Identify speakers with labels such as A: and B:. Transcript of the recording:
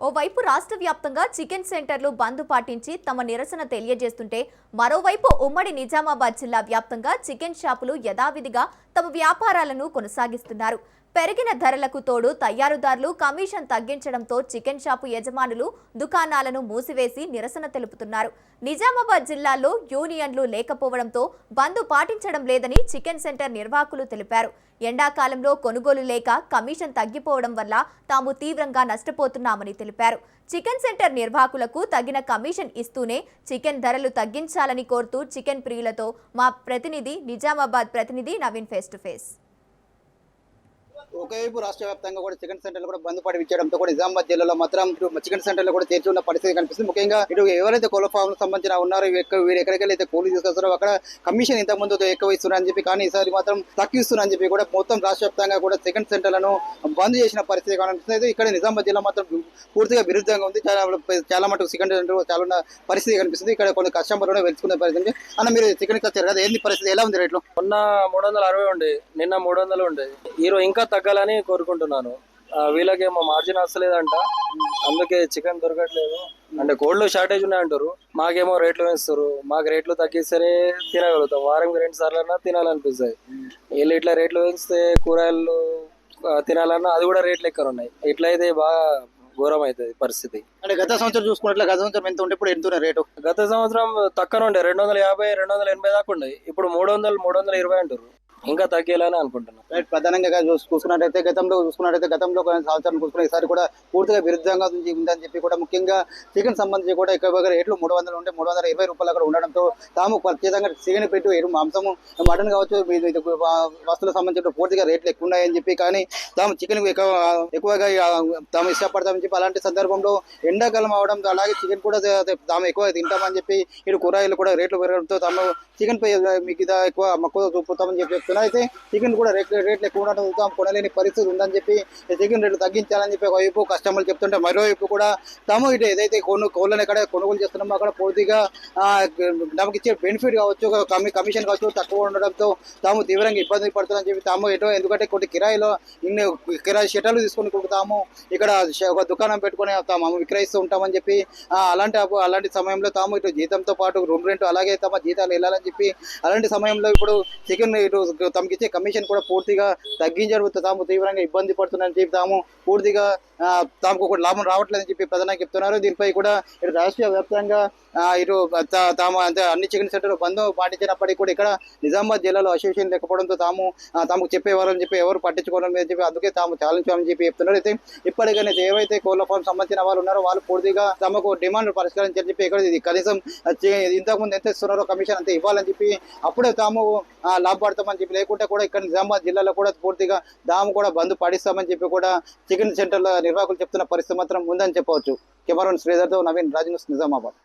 A: ఓవైపు రాష్ట్ర వ్యాప్తంగా చికెన్ సెంటర్లు బంద్ పాటించి తమ నిరసన తెలియజేస్తుంటే మరోవైపు ఉమ్మడి నిజామాబాద్ జిల్లా వ్యాప్తంగా చికెన్ షాపులు యథావిధిగా తమ వ్యాపారాలను కొనసాగిస్తున్నారు. పెరిగిన ధరలకు తోడు తయారుదారులు కమిషన్ తగ్గించడంతో చికెన్ షాపు యజమానులు దుకాణాలను మూసివేసి నిరసన తెలుపుతున్నారు. నిజామాబాద్ జిల్లాలో యూనియన్లు లేకపోవడంతో బంద్ పాటించడం లేదని చికెన్ సెంటర్ నిర్వాహకులు తెలిపారు. ఎండాకాలంలో కొనుగోలు లేక కమిషన్ తగ్గిపోవడం వల్ల తాము తీవ్రంగా నష్టపోతున్నామని తెలిపారు. చికెన్ సెంటర్ నిర్వాహకులకు తగిన కమిషన్ ఇస్తూనే చికెన్ ధరలు తగ్గించాలని కోరుతూ చికెన్ ప్రియులతో మా ప్రతినిధి నిజామాబాద్ ప్రతినిధి నవీన్ ఫేస్ టు ఫేస్.
B: ఒకవైపు రాష్ట్ర వ్యాప్తంగా కూడా చికెన్ సెంటర్లు కూడా బంద్ పాటించడంతో కూడా నిజామాబాద్ జిల్లాలో మాత్రం చికెన్ సెంటర్లు కూడా చేర్చి ఉన్న పరిస్థితి కనిపిస్తుంది. ముఖ్యంగా ఇటు ఎవరైతే కోళ్ల ఫామ్ సంబంధించిన ఉన్నారో వీరు ఎక్కడికెళ్ళి కోళ్లు తీసుకొస్తారో అక్కడ కమిషన్ ఇంత ముందు ఎక్కువ ఇస్తున్నారని చెప్పి, కానీ ఈసారి మాత్రం తక్కువ ఇస్తున్నారని చెప్పి కూడా మొత్తం రాష్ట్ర వ్యాప్తంగా కూడా చికెన్ సెంటర్లను బంద్ చేసిన పరిస్థితి కనిపిస్తుంది. ఇక్కడ నిజామాబాద్ జిల్లా మాత్రం పూర్తిగా విరుద్ధంగా ఉంది. చాలా మటుకు చికెన్ సెంటర్ చాలా ఉన్న పరిస్థితి కనిపిస్తుంది. ఇక్కడ కొన్ని కస్టమర్లు వెళ్తుకునే పరిస్థితి. అన్న, మీరు చికెన్ వచ్చారు కదా, ఏంది పరిస్థితి, ఎలా ఉంది రేట్లు?
C: మొన్న 360 ఉండే, నిన్న 300 ఉండే. ఈరోజు ఇంకా తగ్గాలని కోరుకుంటున్నాను. వీళ్ళకేమో మార్జిన్ వస్తలేదంట, అందుకే చికెన్ దొరకట్లేదు. అంటే కోల్డ్ షార్టేజ్ ఉన్నాయంటారు, మాకేమో రేట్లు వేస్తారు. మాకు రేట్లు తగ్గిస్తేనే తినగలుగుతాం. వారంకి 2 సార్లన్నా తినాలనిపిస్తుంది. వీళ్ళు ఇట్లా రేట్లు వేస్తే కూరగాయలు తినాలన్నా అది కూడా రేట్లు ఎక్కువ ఉన్నాయి. ఇట్లయితే బాగా ఘోరం అవుతుంది పరిస్థితి.
B: అంటే గత సంవత్సరం చూసుకున్నట్లే, గత సంవత్సరం ఎంత ఉంటే ఇప్పుడు ఎంత రేటు?
C: గత సంవత్సరం తక్కువ ఉండే 250, 280 దాకా ఉండే. ఇప్పుడు 300, 320 అంటారు. ఇంకా తగ్గేలానే అనుకుంటున్నాను.
B: ప్రధానంగా చూసుకున్నట్టయితే గతంలో కొన్ని సంవత్సరం చూసుకున్న ఈసారి కూడా పూర్తిగా విరుద్ధంగా ఉందని చెప్పి కూడా ముఖ్యంగా చికెన్ సంబంధించి కూడా ఎక్కువ రేట్లు 300 ఉంటే 320 రూపాయలు అక్కడ ఉండడంతో తాము ప్రత్యేకంగా చికెన్ పెట్టు మాంసము మటన్ కావచ్చు వస్తువులకు సంబంధించిన పూర్తిగా రేట్లు ఎక్కువ ఉన్నాయని చెప్పి, కానీ తాము చికెన్ ఎక్కువగా తాము ఇష్టపడతామని చెప్పి, అలాంటి సందర్భంలో ఎండాకాలం అవడంతో అలాగే చికెన్ కూడా తాము ఎక్కువ తింటామని చెప్పి ఇటు కూరగాయలు కూడా రేట్లు పెరగడంతో తాము చికెన్ పై మీకు ఎక్కువ మక్కువ చూపుతామని చెప్పి చెప్తున్నా. అయితే చికెన్ కూడా రేట్లు ఎక్కువ ఉండడంతో కొనలేని పరిస్థితి ఉందని చెప్పి చికెన్ రేట్లు తగ్గించాలని చెప్పి ఒకవైపు కస్టమర్లు చెప్తుంటే, మరోవైపు కూడా తాము ఇటు ఏదైతే కోళ్ళని ఎక్కడ కొనుగోలు చేస్తున్నామో అక్కడ పూర్తిగా తమకు ఇచ్చే బెనిఫిట్ కావచ్చు, కమిషన్ కావచ్చు తక్కువ ఉండడంతో తాము తీవ్రంగా ఇబ్బంది పడుతుందని చెప్పి తాము ఎందుకంటే కొన్ని కిరాయిలో కిరాయి షెటర్లు తీసుకొని తాము ఇక్కడ ఒక దుకాణం పెట్టుకుని తాము విక్రయిస్తూ ఉంటామని చెప్పి, అలాంటి సమయంలో తాము ఇటు జీతంతో పాటు రూమ్ రెంట్ అలాగే తమ జీతాలు వెళ్ళాలని చెప్పి, అలాంటి సమయంలో ఇప్పుడు చికెన్ ఇటు తమకి ఇచ్చే కమిషన్ కూడా పూర్తిగా తగ్గించడం తాము తీవ్రంగా ఇబ్బంది పడుతున్నారని చెప్పి, తాము పూర్తిగా తమకు ఒక లాభం రావట్లేదని చెప్పి ప్రధానంగా చెప్తున్నారు. దీనిపై కూడా ఇటు రాష్ట్ర వ్యాప్తంగా ఇటు తాము అంటే అన్ని చికెన్ సెంటర్లు బంద్ పాటించినప్పటికీ కూడా ఇక్కడ నిజామాబాద్ జిల్లాలో అసోసియేషన్ లేకపోవడంతో తమకు చెప్పేవారని చెప్పి ఎవరు పట్టించుకోవడం లేదని చెప్పి, అందుకే తాము ఛాలెంజ్ అని చెప్పి చెప్తున్నారు. అయితే ఇప్పటికైనా ఏవైతే కోళ్ల ఫామ్ సంబంధించిన వాళ్ళు ఉన్నారో వాళ్ళు పూర్తిగా తమకు డిమాండ్ పరిష్కరించాలని చెప్పి, ఇక్కడ ఇది కనీసం ఇంతకుముందు ఎంత ఇస్తున్నారో కమిషన్ అంతే ఇవ్వాలని చెప్పి అప్పుడే తాము లాభపడతామని చెప్పి, లేకుంటే కూడా ఇక్కడ నిజామాబాద్ జిల్లాలో కూడా పూర్తిగా తాము కూడా బంద్ పాటిస్తామని చెప్పి కూడా చికెన్ సెంటర్ల నిర్వాహకులు చెప్తున్న పరిస్థితి మాత్రం ఉందని చెప్పవచ్చు. కెమెరామెన్ శ్రీధర్తో నవీన్, రాజ్ న్యూస్, నిజామాబాద్.